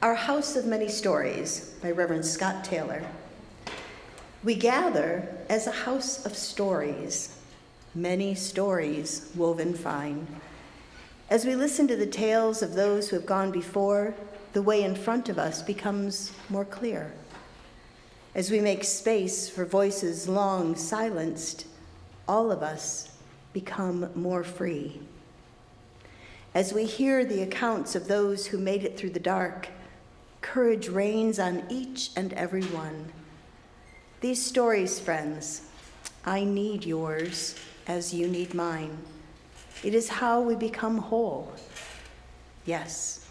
Our House of Many Stories by Reverend Scott Taylor. We gather as a house of stories, many stories woven fine. As we listen to the tales of those who have gone before, the way in front of us becomes more clear. As we make space for voices long silenced, all of us become more free. As we hear the accounts of those who made it through the dark, courage reigns on each and every one. These stories, friends, I need yours as you need mine. It is how we become whole. Yes,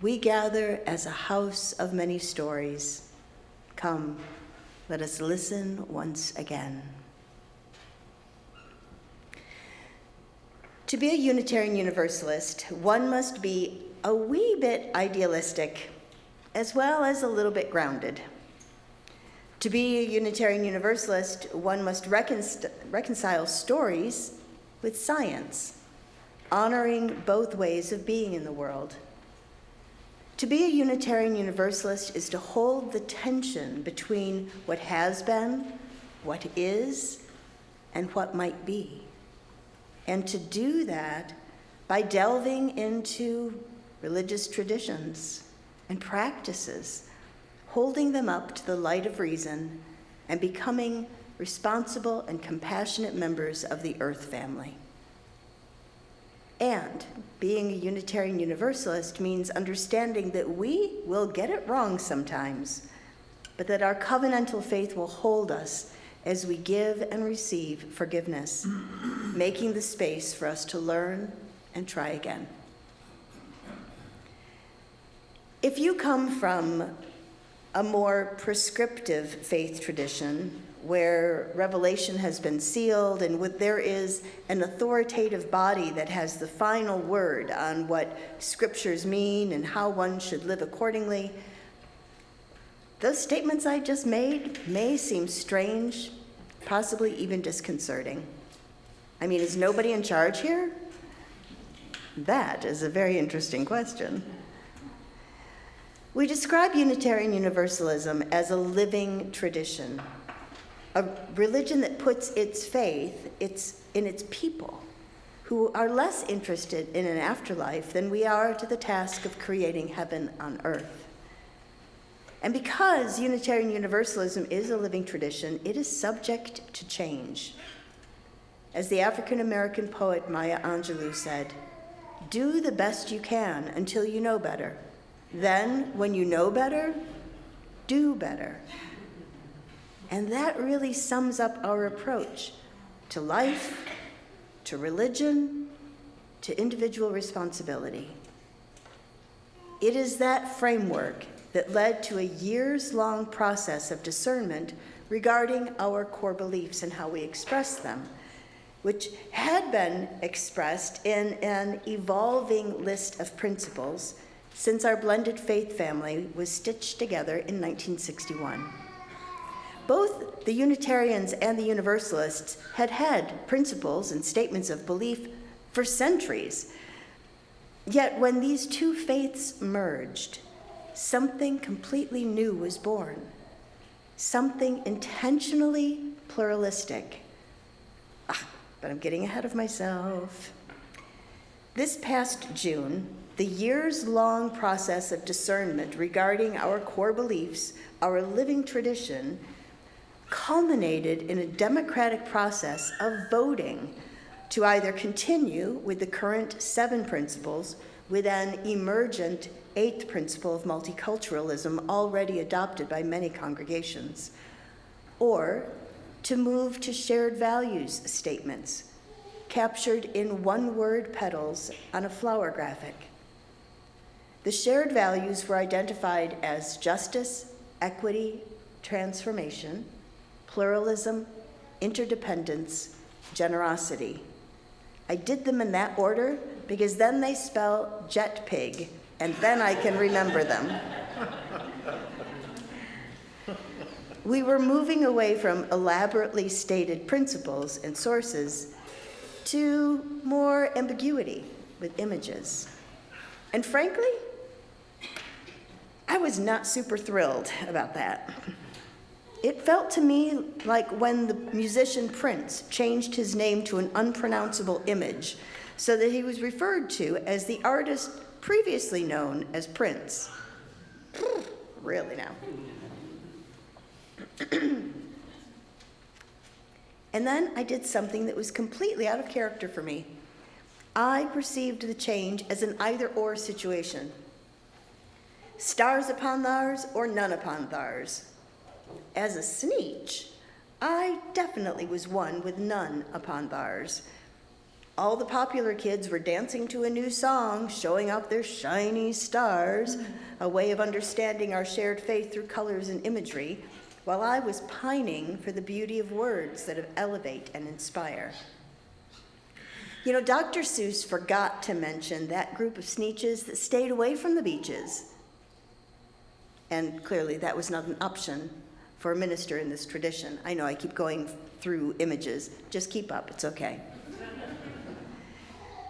we gather as a house of many stories. Come, let us listen once again. To be a Unitarian Universalist, one must be a wee bit idealistic, as well as a little bit grounded. To be a Unitarian Universalist, one must reconcile stories with science, honoring both ways of being in the world. To be a Unitarian Universalist is to hold the tension between what has been, what is, and what might be. And to do that by delving into religious traditions and practices, holding them up to the light of reason, and becoming responsible and compassionate members of the Earth family. And being a Unitarian Universalist means understanding that we will get it wrong sometimes, but that our covenantal faith will hold us as we give and receive forgiveness, making the space for us to learn and try again. If you come from a more prescriptive faith tradition where revelation has been sealed and there is an authoritative body that has the final word on what scriptures mean and how one should live accordingly, those statements I just made may seem strange, possibly even disconcerting. I mean, is nobody in charge here? That is a very interesting question. We describe Unitarian Universalism as a living tradition, a religion that puts its faith in its people, who are less interested in an afterlife than we are to the task of creating heaven on earth. And because Unitarian Universalism is a living tradition, it is subject to change. As the African-American poet Maya Angelou said, "Do the best you can until you know better. Then, when you know better, do better." And that really sums up our approach to life, to religion, to individual responsibility. It is that framework that led to a years-long process of discernment regarding our core beliefs and how we express them, which had been expressed in an evolving list of principles since our blended faith family was stitched together in 1961. Both the Unitarians and the Universalists had principles and statements of belief for centuries. Yet when these two faiths merged, something completely new was born, something intentionally pluralistic. But I'm getting ahead of myself. This past June, the years-long process of discernment regarding our core beliefs, our living tradition, culminated in a democratic process of voting to either continue with the current 7 principles with an emergent 8th principle of multiculturalism already adopted by many congregations, or to move to shared values statements captured in one-word petals on a flower graphic. The shared values were identified as justice, equity, transformation, pluralism, interdependence, generosity. I did them in that order because then they spell jet pig, and then I can remember them. We were moving away from elaborately stated principles and sources to more ambiguity with images. And frankly, was not super thrilled about that. It felt to me like when the musician Prince changed his name to an unpronounceable image so that he was referred to as the artist previously known as Prince. Really now. And then I did something that was completely out of character for me. I perceived the change as an either-or situation. Stars upon thars or none upon thars. As a Sneetch, I definitely was one with none upon thars. All the popular kids were dancing to a new song, showing off their shiny stars, a way of understanding our shared faith through colors and imagery, while I was pining for the beauty of words that elevate and inspire. You know, Dr. Seuss forgot to mention that group of Sneetches that stayed away from the beaches. And clearly that was not an option for a minister in this tradition. I know I keep going through images. Just keep up, it's okay.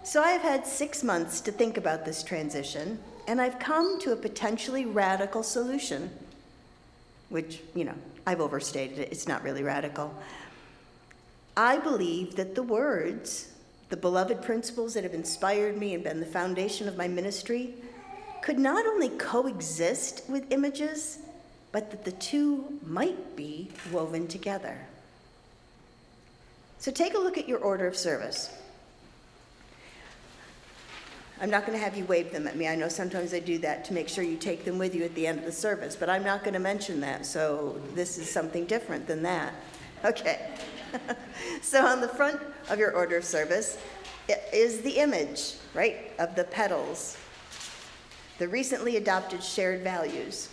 So I've had 6 months to think about this transition, and I've come to a potentially radical solution, which, you know, I've overstated it. It's not really radical. I believe that the words, the beloved principles that have inspired me and been the foundation of my ministry, could not only coexist with images, but that the two might be woven together. So take a look at your order of service. I'm not going to have you wave them at me. I know sometimes I do that to make sure you take them with you at the end of the service, but I'm not going to mention that, so this is something different than that. Okay. So on the front of your order of service is the image, right, of the petals, the recently adopted shared values.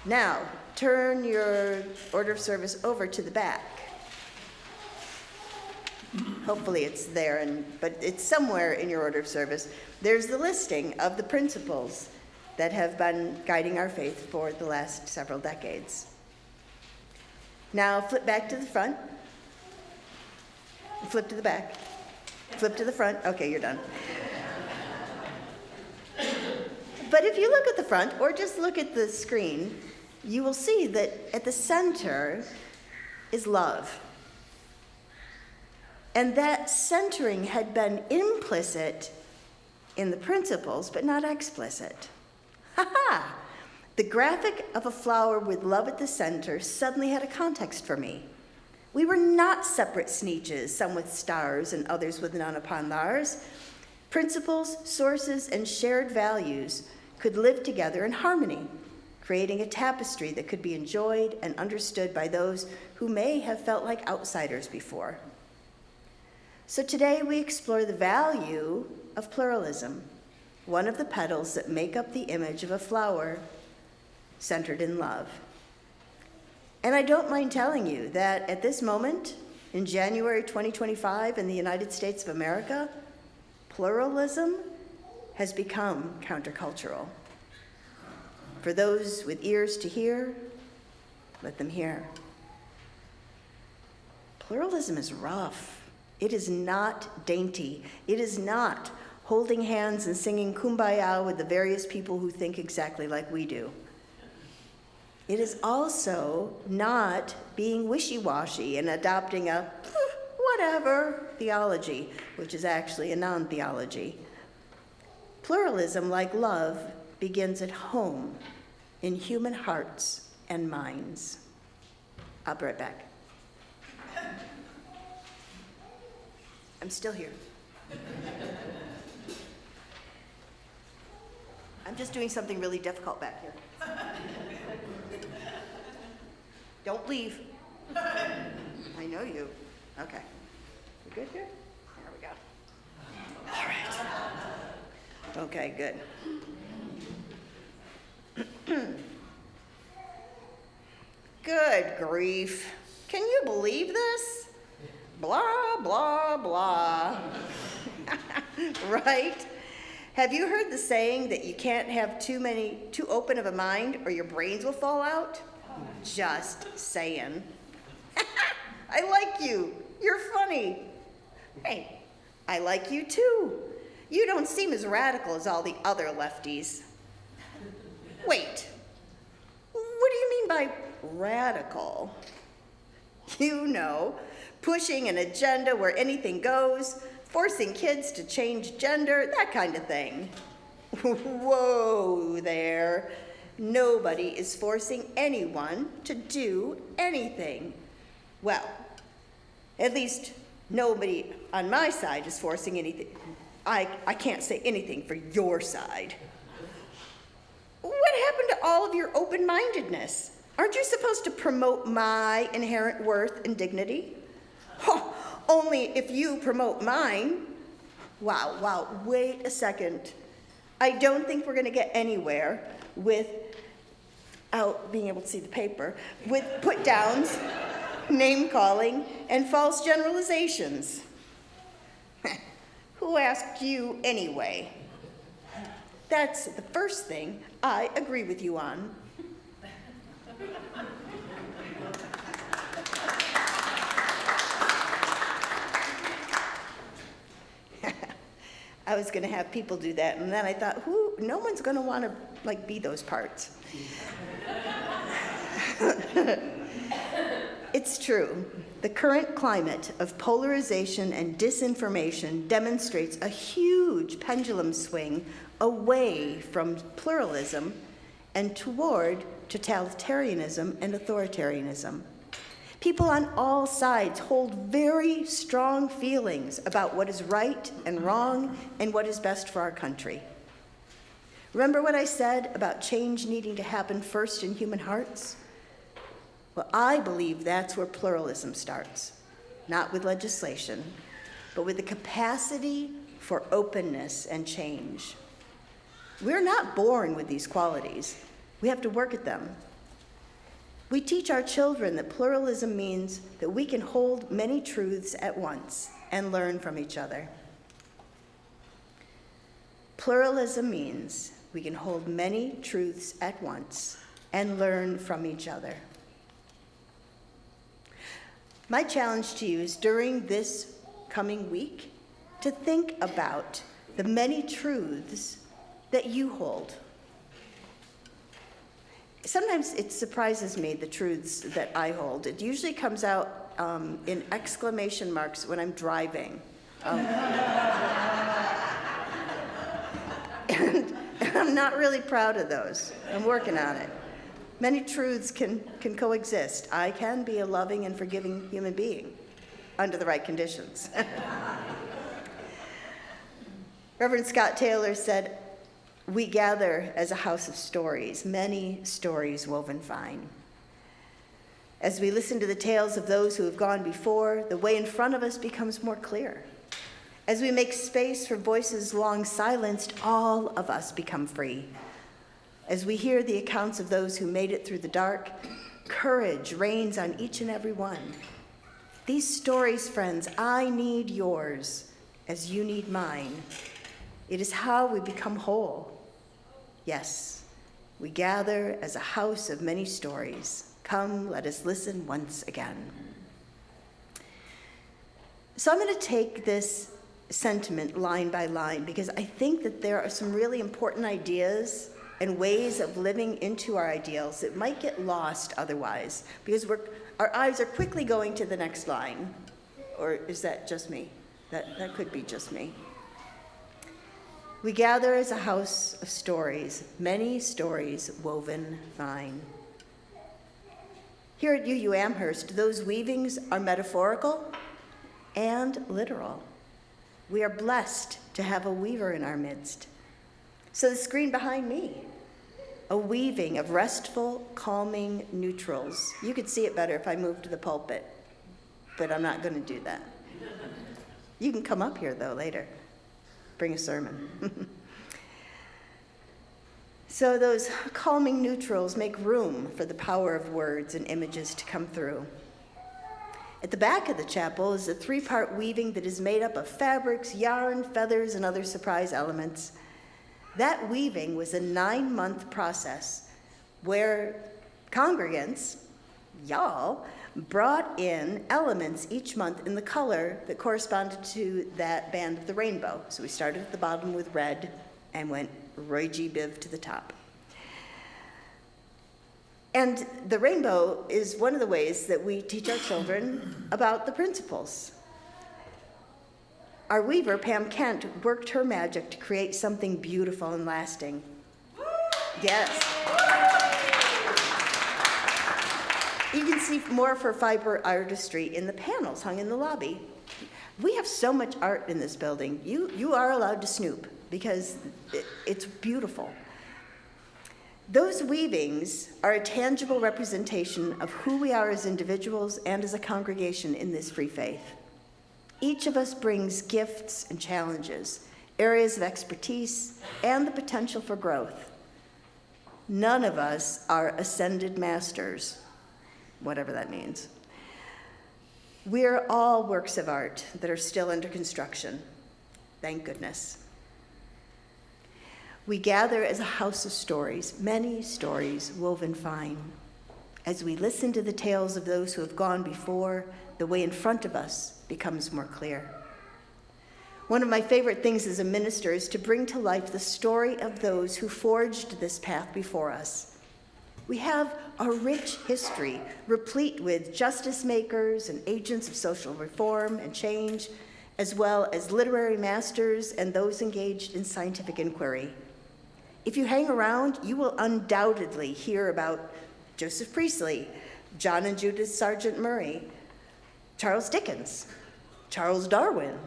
Now, turn your order of service over to the back. Hopefully it's there, but it's somewhere in your order of service. There's the listing of the principles that have been guiding our faith for the last several decades. Now flip back to the front. Flip to the back. Flip to the front. Okay, you're done. But if you look at the front, or just look at the screen, you will see that at the center is love. And that centering had been implicit in the principles, but not explicit. Ha-ha! The graphic of a flower with love at the center suddenly had a context for me. We were not separate Sneetches, some with stars and others with none upon theirs. Principles, sources, and shared values could live together in harmony, creating a tapestry that could be enjoyed and understood by those who may have felt like outsiders before. So today we explore the value of pluralism, one of the petals that make up the image of a flower centered in love. And I don't mind telling you that at this moment, in January 2025 in the United States of America, pluralism has become countercultural. For those with ears to hear, let them hear. Pluralism is rough. It is not dainty. It is not holding hands and singing Kumbaya with the various people who think exactly like we do. It is also not being wishy-washy and adopting a whatever theology, which is actually a non-theology. Pluralism, like love, begins at home in human hearts and minds. I'll be right back. I'm still here. I'm just doing something really difficult back here. Don't leave. I know you. Okay. We good here? There we go. All right. Okay, good. Good grief. Can you believe this? Blah, blah, blah. Right? Have you heard the saying that you can't have too open of a mind or your brains will fall out? Just saying. I like you. You're funny. Hey, I like you too. You don't seem as radical as all the other lefties. Wait, radical. You know, pushing an agenda where anything goes, forcing kids to change gender, that kind of thing. Whoa there. Nobody is forcing anyone to do anything. Well, at least nobody on my side is forcing anything. I can't say anything for your side. What happened to all of your open-mindedness? Aren't you supposed to promote my inherent worth and dignity? Oh, only if you promote mine. Wow, wait a second. I don't think we're going to get anywhere without being able to see the paper, with put-downs, name-calling, and false generalizations. Who asked you anyway? That's the first thing I agree with you on. I was going to have people do that, and then I thought, no one's going to want to be those parts. It's true. The current climate of polarization and disinformation demonstrates a huge pendulum swing away from pluralism and toward totalitarianism and authoritarianism. People on all sides hold very strong feelings about what is right and wrong and what is best for our country. Remember what I said about change needing to happen first in human hearts? Well, I believe that's where pluralism starts, not with legislation, but with the capacity for openness and change. We're not born with these qualities. We have to work at them. We teach our children that pluralism means that we can hold many truths at once and learn from each other. Pluralism means we can hold many truths at once and learn from each other. My challenge to you is during this coming week to think about the many truths that you hold. Sometimes it surprises me, the truths that I hold. It usually comes out in exclamation marks when I'm driving. And I'm not really proud of those. I'm working on it. Many truths can coexist. I can be a loving and forgiving human being under the right conditions. Reverend Scott Taylor said, "We gather as a house of stories, many stories woven fine." As we listen to the tales of those who have gone before, the way in front of us becomes more clear. As we make space for voices long silenced, all of us become free. As we hear the accounts of those who made it through the dark, courage reigns on each and every one. These stories, friends, I need yours as you need mine. It is how we become whole. Yes, we gather as a house of many stories. Come, let us listen once again. So I'm going to take this sentiment line by line because I think that there are some really important ideas and ways of living into our ideals that might get lost otherwise because our eyes are quickly going to the next line. Or is that just me? That could be just me. We gather as a house of stories, many stories woven fine. Here at UU Amherst, those weavings are metaphorical and literal. We are blessed to have a weaver in our midst. So the screen behind me, a weaving of restful, calming neutrals. You could see it better if I moved to the pulpit, but I'm not going to do that. You can come up here, though, later. Bring a sermon. So those calming neutrals make room for the power of words and images to come through. At the back of the chapel is a 3-part weaving that is made up of fabrics, yarn, feathers, and other surprise elements. That weaving was a 9-month process where congregants, y'all, brought in elements each month in the color that corresponded to that band of the rainbow. So we started at the bottom with red and went Roy G. Biv to the top. And the rainbow is one of the ways that we teach our children about the principles. Our weaver, Pam Kent, worked her magic to create something beautiful and lasting. Yes. You can see more of her fiber artistry in the panels hung in the lobby. We have so much art in this building. You are allowed to snoop because it's beautiful. Those weavings are a tangible representation of who we are as individuals and as a congregation in this free faith. Each of us brings gifts and challenges, areas of expertise, and the potential for growth. None of us are ascended masters, whatever that means. We are all works of art that are still under construction. Thank goodness. We gather as a house of stories, many stories woven fine. As we listen to the tales of those who have gone before, the way in front of us becomes more clear. One of my favorite things as a minister is to bring to life the story of those who forged this path before us. We have a rich history, replete with justice makers and agents of social reform and change, as well as literary masters and those engaged in scientific inquiry. If you hang around, you will undoubtedly hear about Joseph Priestley, John and Judith Sargent Murray, Charles Dickens, Charles Darwin,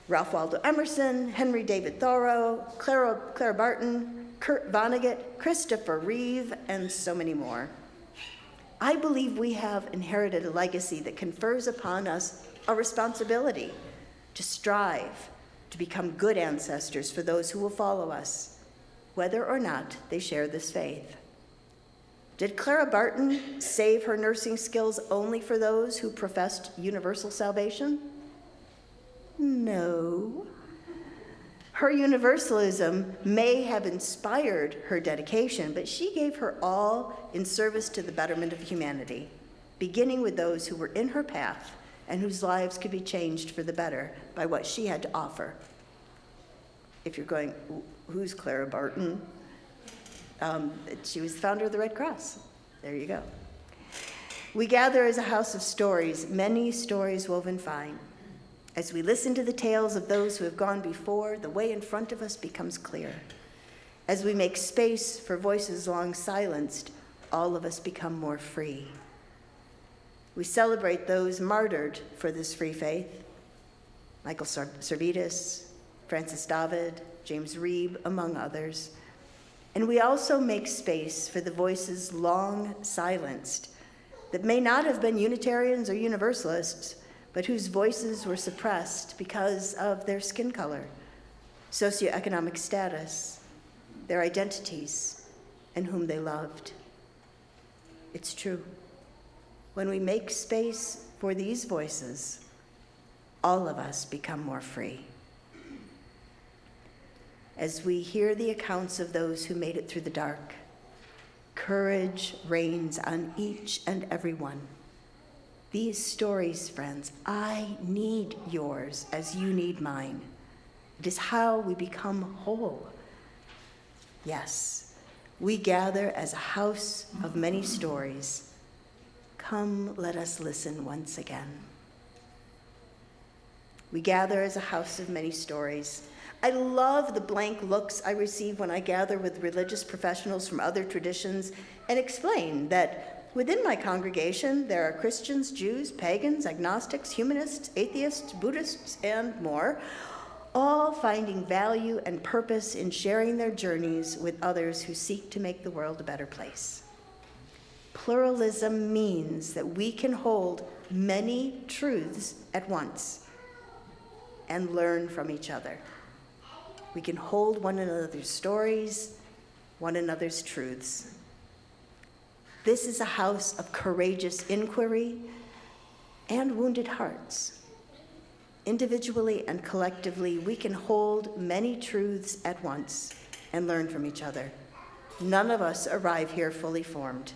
Ralph Waldo Emerson, Henry David Thoreau, Clara Barton, Kurt Vonnegut, Christopher Reeve, and so many more. I believe we have inherited a legacy that confers upon us a responsibility to strive to become good ancestors for those who will follow us, whether or not they share this faith. Did Clara Barton save her nursing skills only for those who professed universal salvation? No. Her universalism may have inspired her dedication, but she gave her all in service to the betterment of humanity, beginning with those who were in her path and whose lives could be changed for the better by what she had to offer. If you're going, who's Clara Barton? She was the founder of the Red Cross. There you go. We gather as a house of stories, many stories woven fine. As we listen to the tales of those who have gone before, the way in front of us becomes clear. As we make space for voices long silenced, all of us become more free. We celebrate those martyred for this free faith, Michael Servetus, Francis David, James Reeb, among others. And we also make space for the voices long silenced that may not have been Unitarians or Universalists, but whose voices were suppressed because of their skin color, socioeconomic status, their identities, and whom they loved. It's true. When we make space for these voices, all of us become more free. As we hear the accounts of those who made it through the dark, courage reigns on each and every one. These stories, friends, I need yours as you need mine. It is how we become whole. Yes, we gather as a house of many stories. Come, let us listen once again. We gather as a house of many stories. I love the blank looks I receive when I gather with religious professionals from other traditions and explain that within my congregation there are Christians, Jews, pagans, agnostics, humanists, atheists, Buddhists, and more, all finding value and purpose in sharing their journeys with others who seek to make the world a better place. Pluralism means that we can hold many truths at once and learn from each other. We can hold one another's stories, one another's truths. This is a house of courageous inquiry and wounded hearts. Individually and collectively, we can hold many truths at once and learn from each other. None of us arrive here fully formed,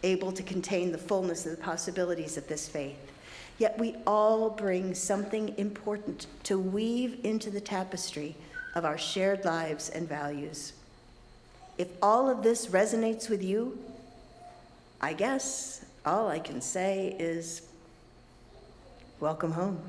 able to contain the fullness of the possibilities of this faith. Yet we all bring something important to weave into the tapestry of our shared lives and values. If all of this resonates with you, I guess all I can say is welcome home.